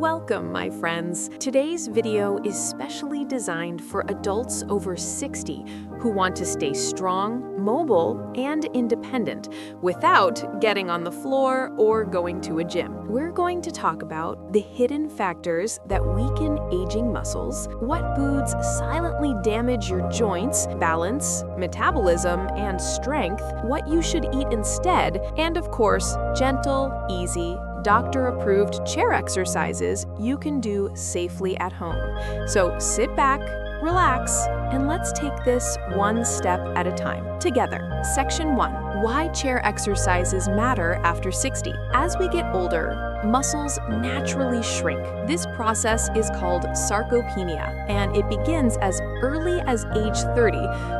Welcome, my friends. Today's video is specially designed for adults over 60 who want to stay strong, mobile, and independent without getting on the floor or going to a gym. We're going to talk about the hidden factors that weaken aging muscles, what foods silently damage your joints, balance, metabolism, and strength, what you should eat instead, and of course, gentle, easy, doctor-approved chair exercises you can do safely at home. So sit back, relax, and let's take this one step at a time together. Section 1. Why chair exercises matter after 60. As we get older, muscles naturally shrink. This process is called sarcopenia, and it begins as early as age 30,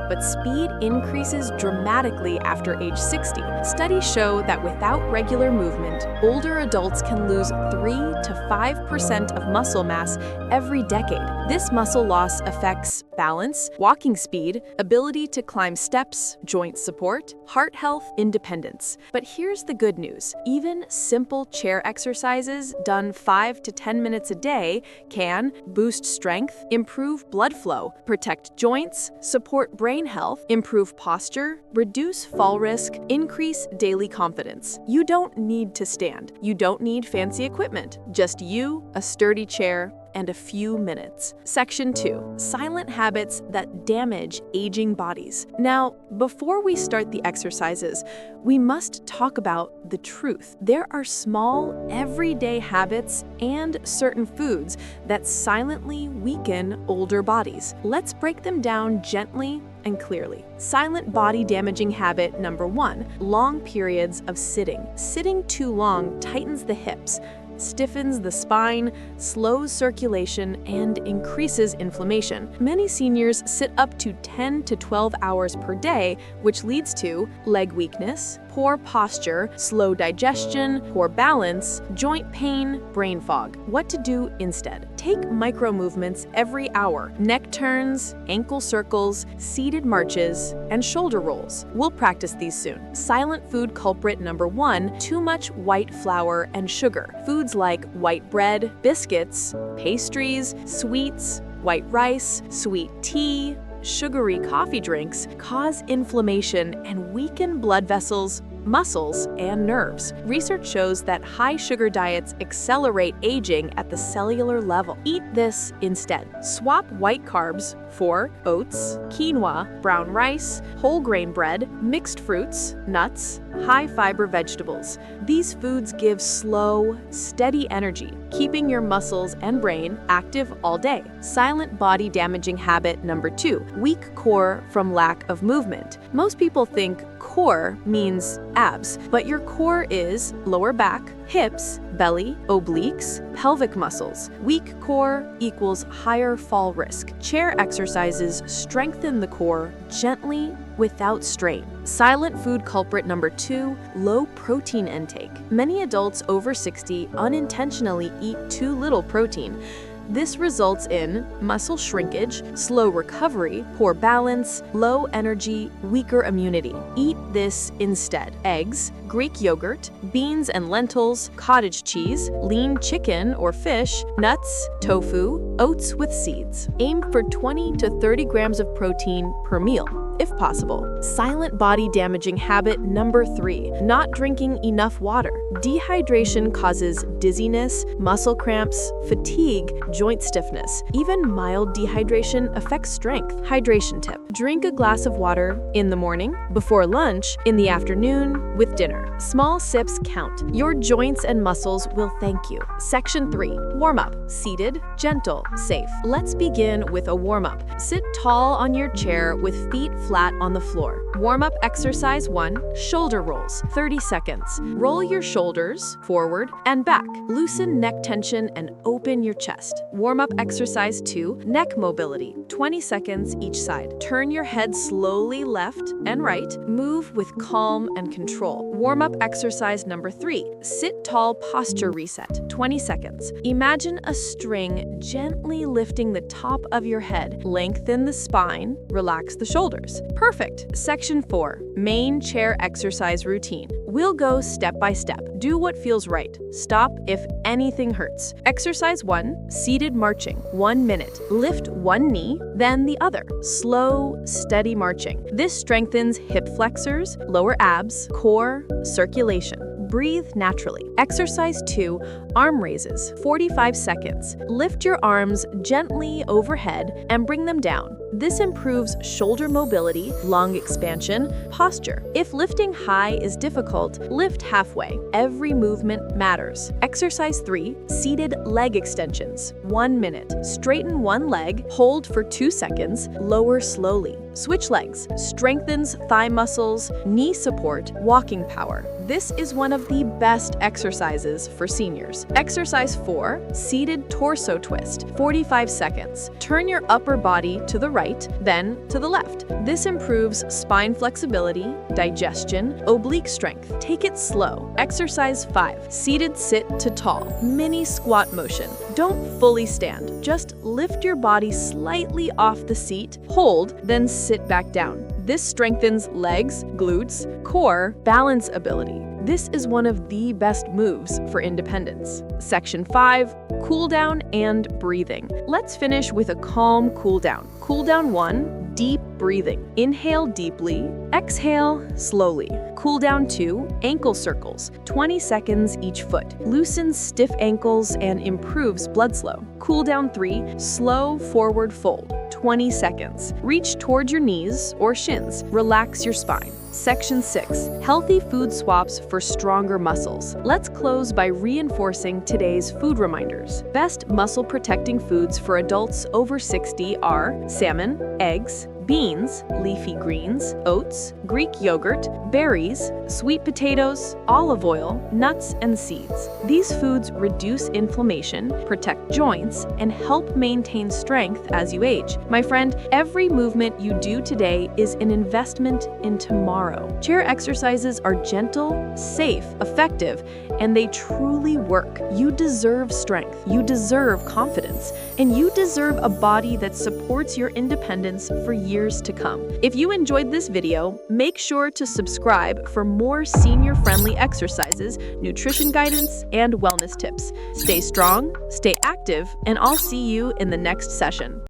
but speed increases dramatically after age 60. Studies show that without regular movement, older adults can lose 3 to 5% of muscle mass every decade. This muscle loss affects balance, walking speed, ability to climb steps, joint support, heart health, independence. But here's the good news. Even simple chair exercises done 5 to 10 minutes a day can boost strength, improve blood flow, protect joints, support brain health, improve posture, reduce fall risk, increase daily confidence. You don't need to stand. You don't need fancy equipment. Just you, a sturdy chair, and a few minutes. Section 2. Silent habits that damage aging bodies. Now, before we start the exercises, we must talk about the truth. There are small, everyday habits and certain foods that silently weaken older bodies. Let's break them down gently and clearly. Silent body damaging habit number 1, long periods of sitting. Sitting too long tightens the hips, stiffens the spine, slows circulation, and increases inflammation. Many seniors sit up to 10 to 12 hours per day, which leads to leg weakness, poor posture, slow digestion, poor balance, joint pain, brain fog. What to do instead? Take micro movements every hour. Neck turns, ankle circles, seated marches, and shoulder rolls. We'll practice these soon. Silent food culprit number 1, too much white flour and sugar. Foods like white bread, biscuits, pastries, sweets, white rice, sweet tea, sugary coffee drinks cause inflammation and weaken blood vessels, muscles, and nerves. Research shows that high sugar diets accelerate aging at the cellular level. Eat this instead. Swap white carbs for oats, quinoa, brown rice, whole grain bread, mixed fruits, nuts, high fiber vegetables. These foods give slow, steady energy, keeping your muscles and brain active all day. Silent body damaging habit number 2, weak core from lack of movement. Most people think core means abs, but your core is lower back, hips, belly, obliques, pelvic muscles. Weak core equals higher fall risk. Chair exercises strengthen the core gently without strain. Silent food culprit number 2, low protein intake. Many adults over 60 unintentionally eat too little protein. This results in muscle shrinkage, slow recovery, poor balance, low energy, weaker immunity. Eat this instead. Eggs, Greek yogurt, beans and lentils, cottage cheese, lean chicken or fish, nuts, tofu, oats with seeds. Aim for 20 to 30 grams of protein per meal, if possible. Silent body damaging habit number 3, not drinking enough water. Dehydration causes dizziness, muscle cramps, fatigue, joint stiffness. Even mild dehydration affects strength. Hydration tip: drink a glass of water in the morning, before lunch, in the afternoon, with dinner. Small sips count. Your joints and muscles will thank you. Section 3. Warm up. Seated, gentle, safe. Let's begin with a warm up. Sit tall on your chair with feet flat on the floor. Warm up exercise 1, shoulder rolls, 30 seconds. Roll your shoulders forward and back. Loosen neck tension and open your chest. Warm up exercise 2, neck mobility, 20 seconds each side. Turn your head slowly left and right. Move with calm and control. Warm up exercise number 3, sit tall posture reset, 20 seconds. Imagine a string gently lifting the top of your head. Lengthen the spine, relax the shoulders. Perfect. Section 4, main chair exercise routine. We'll go step by step. Do what feels right. Stop if anything hurts. Exercise 1, seated marching, 1 minute. Lift one knee, then the other. Slow, steady marching. This strengthens hip flexors, lower abs, core, circulation. Breathe naturally. Exercise 2, arm raises, 45 seconds. Lift your arms gently overhead and bring them down. This improves shoulder mobility, lung expansion, posture. If lifting high is difficult, lift halfway. Every movement matters. Exercise 3, seated leg extensions, 1 minute. Straighten one leg, hold for 2 seconds, lower slowly. Switch legs, strengthens thigh muscles, knee support, walking power. This is one of the best exercises for seniors. Exercise 4, seated torso twist, 45 seconds. Turn your upper body to the right, then to the left. This improves spine flexibility, digestion, oblique strength. Take it slow. Exercise 5, seated sit to tall, mini squat motion. Don't fully stand. Just lift your body slightly off the seat, hold, then sit back down. This strengthens legs, glutes, core, balance ability. This is one of the best moves for independence. Section 5, cool down and breathing. Let's finish with a calm cool down. Cool down 1, deep breathing. Inhale deeply, exhale slowly. Cool down 2, ankle circles, 20 seconds each foot. Loosens stiff ankles and improves blood flow. Cool down 3, slow forward fold, 20 seconds. Reach toward your knees or shins. Relax your spine. Section 6, healthy food swaps for stronger muscles. Let's close by reinforcing today's food reminders. Best muscle protecting foods for adults over 60 are salmon, eggs, beans, leafy greens, oats, Greek yogurt, berries, sweet potatoes, olive oil, nuts, and seeds. These foods reduce inflammation, protect joints, and help maintain strength as you age. My friend, every movement you do today is an investment in tomorrow. Chair exercises are gentle, safe, effective, and they truly work. You deserve strength, you deserve confidence, and you deserve a body that supports your independence for years to come. If you enjoyed this video, make sure to subscribe for more senior-friendly exercises, nutrition guidance, and wellness tips. Stay strong, stay active, and I'll see you in the next session.